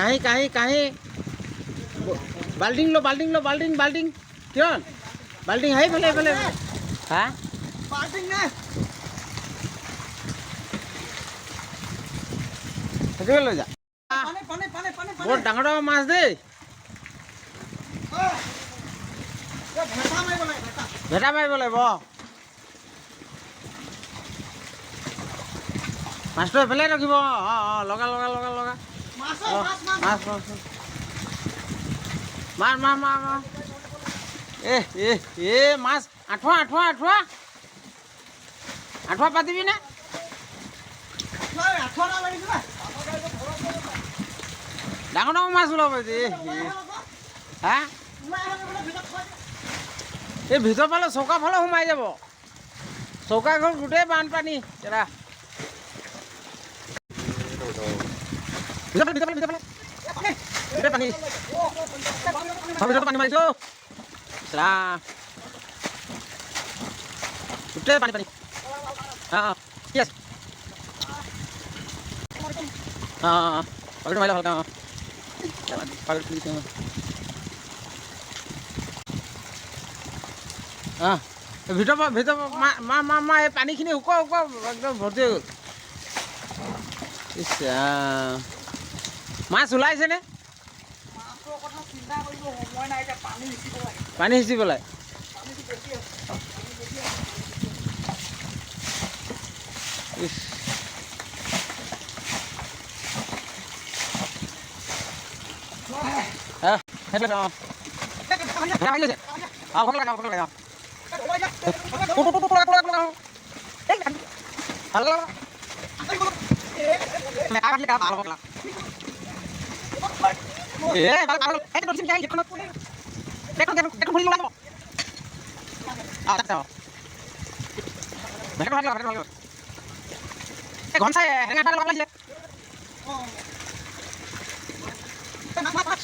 কাহি বাল্টিং লো বাল্টিং কিয় বাল্টিং আহি এইফালে হা বাল্টিং নে সেইটোকে লৈ যা বৰ ডাঙৰ মাছ দেই ভেটা মাৰিব লাগিব মাছটো এইফালে ৰখিব লগা মাছ মাছ আঠুৱা পাতিবি নে ডাঙৰ মাছ ওলাব হা এই ভিতৰ ফালে চৌকা ফালে সোমাই যাব চৌকা ঘৰ গোটেই বানপানী তেৰা ভিতৰ পানী মাৰিছো গোটেই পানী কি আছে পানীটো মাৰিলে ভালকৈ ভিতৰ মা এই পানীখিনি শুক একদম ভৰ্তি হৈ গ'ল মাছ ওলাইছেনে পানী সিঁচি পেলাই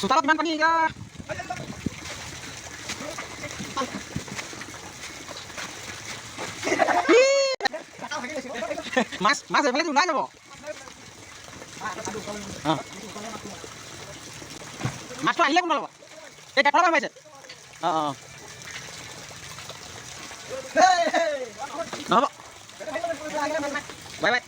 চোতালত ইমান পানী মাছ এইফালে ওলাই যাব মাছটো আহিলে কোন ল'ব এই ট্ৰেক্টৰ পৰা মাৰিছে নহ'ব বাই